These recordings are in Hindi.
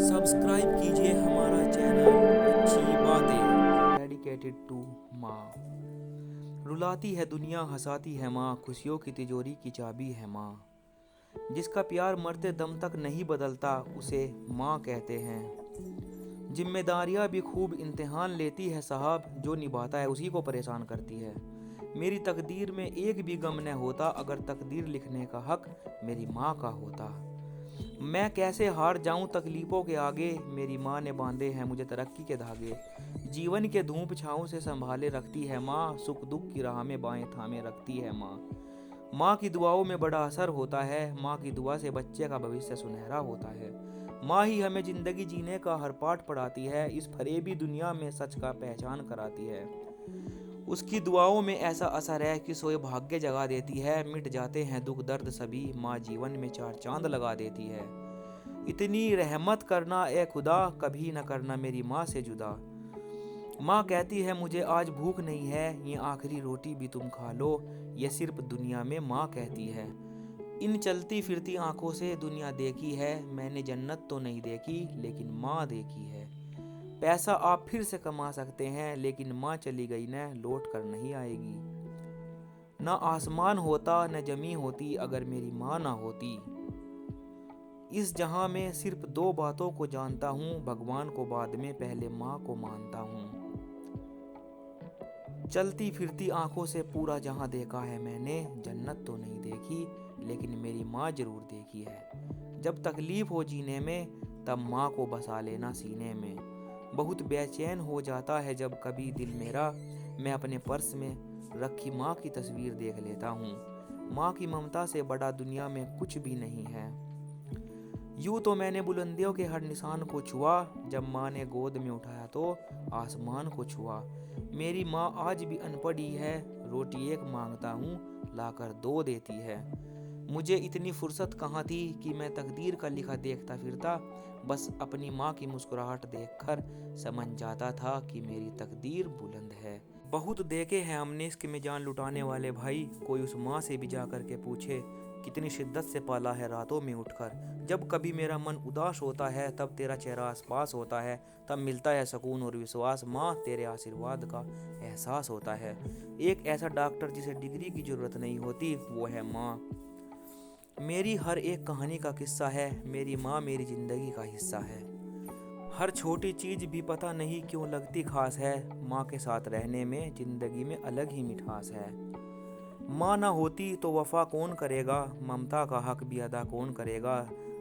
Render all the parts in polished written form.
सब्सक्राइब कीजिए हमारा चैनल अच्छी बातें डेडिकेटेड टू माँ। रुलाती है दुनिया, हंसाती है माँ, खुशियों की तिजोरी की चाबी है माँ। जिसका प्यार मरते दम तक नहीं बदलता उसे माँ कहते हैं। जिम्मेदारियाँ भी खूब इम्तिहान लेती है साहब, जो निभाता है उसी को परेशान करती है। मेरी तकदीर में एक भी गम न होता, अगर तकदीर लिखने का हक मेरी माँ का होता। मैं कैसे हार जाऊं तकलीफ़ों के आगे, मेरी माँ ने बांधे हैं मुझे तरक्की के धागे। जीवन के धूप छाँव से संभाले रखती है माँ, सुख दुख की राह में बाएं थामे रखती है माँ। माँ की दुआओं में बड़ा असर होता है, माँ की दुआ से बच्चे का भविष्य सुनहरा होता है। माँ ही हमें ज़िंदगी जीने का हर पाठ पढ़ाती है, इस फरेबी दुनिया में सच का पहचान कराती है। उसकी दुआओं में ऐसा असर है कि सोए भाग्य जगा देती है, मिट जाते हैं दुख दर्द सभी, माँ जीवन में चार चांद लगा देती है। इतनी रहमत करना ए खुदा, कभी न करना मेरी माँ से जुदा। माँ कहती है मुझे आज भूख नहीं है, ये आखिरी रोटी भी तुम खा लो, ये सिर्फ दुनिया में माँ कहती है। इन चलती फिरती आंखों से दुनिया देखी है, मैंने जन्नत तो नहीं देखी लेकिन माँ देखी है। पैसा आप फिर से कमा सकते हैं, लेकिन माँ चली गई न लौट कर नहीं आएगी। ना आसमान होता न जमी होती, अगर मेरी माँ ना होती। इस जहां में सिर्फ दो बातों को जानता हूँ, भगवान को बाद में पहले माँ को मानता हूँ। चलती फिरती आंखों से पूरा जहां देखा है मैंने, जन्नत तो नहीं देखी लेकिन मेरी माँ जरूर देखी है। जब तकलीफ हो जीने में तब माँ को बसा लेना सीने में। बहुत बेचैन हो जाता है जब कभी दिल मेरा, मैं अपने पर्स में रखी माँ की तस्वीर देख लेता हूँ। माँ की ममता से बड़ा दुनिया में कुछ भी नहीं है। यूं तो मैंने बुलंदियों के हर निशान को छुआ, जब माँ ने गोद में उठाया तो आसमान को छुआ। मेरी माँ आज भी अनपढ़ ही है, रोटी एक मांगता हूँ लाकर दो देती है। मुझे इतनी फुर्सत कहाँ थी कि मैं तकदीर का लिखा देखता फिरता, बस अपनी माँ की मुस्कुराहट देखकर समझ जाता था कि मेरी तकदीर बुलंद है। बहुत देखे हैं हमने इश्क में जान लुटाने वाले भाई, कोई उस माँ से भी जा कर के पूछे कितनी शिद्दत से पाला है रातों में उठकर। जब कभी मेरा मन उदास होता है तब तेरा चेहरा आसपास होता है, तब मिलता है सुकून और विश्वास। माँ तेरे आशीर्वाद का एहसास होता है। एक ऐसा डॉक्टर जिसे डिग्री की ज़रूरत नहीं होती वो है माँ। मेरी हर एक कहानी का किस्सा है, मेरी माँ मेरी ज़िंदगी का हिस्सा है। हर छोटी चीज़ भी पता नहीं क्यों लगती खास है, माँ के साथ रहने में ज़िंदगी में अलग ही मिठास है। माँ ना होती तो वफ़ा कौन करेगा, ममता का हक भी अदा कौन करेगा।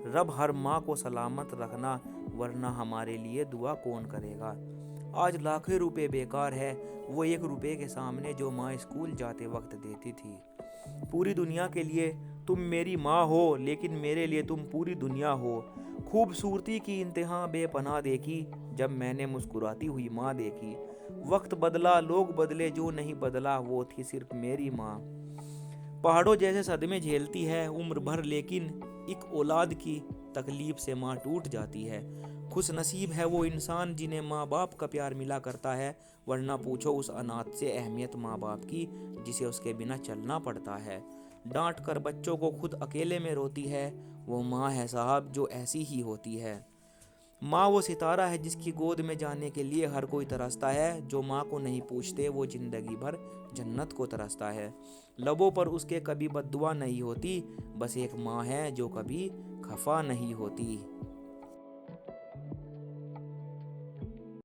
रब हर माँ को सलामत रखना, वरना हमारे लिए दुआ कौन करेगा। आज लाखों रुपए बेकार है, वो एक रुपए के सामने जो माँ स्कूल जाते वक्त देती थी। पूरी दुनिया के लिए तुम मेरी माँ हो, लेकिन मेरे लिए तुम पूरी दुनिया हो। खूबसूरती की इंतहा बेपनाह देखी, जब मैंने मुस्कुराती हुई माँ देखी। वक्त बदला, लोग बदले, जो नहीं बदला वो थी सिर्फ मेरी माँ। पहाड़ों जैसे सदमे झेलती है उम्र भर, लेकिन एक औलाद की तकलीफ से माँ टूट जाती है। खुश नसीब है वो इंसान जिन्हें माँ बाप का प्यार मिला करता है, वरना पूछो उस अनाथ से अहमियत माँ बाप की, जिसे उसके बिना चलना पड़ता है। डांट कर बच्चों को खुद अकेले में रोती है, वो माँ है साहब जो ऐसी ही होती है। माँ वो सितारा है जिसकी गोद में जाने के लिए हर कोई तरसता है, जो माँ को नहीं पूछते वो जिंदगी भर जन्नत को तरसता है। लबों पर उसके कभी बद्दुआ नहीं होती, बस एक माँ है जो कभी खफा नहीं होती।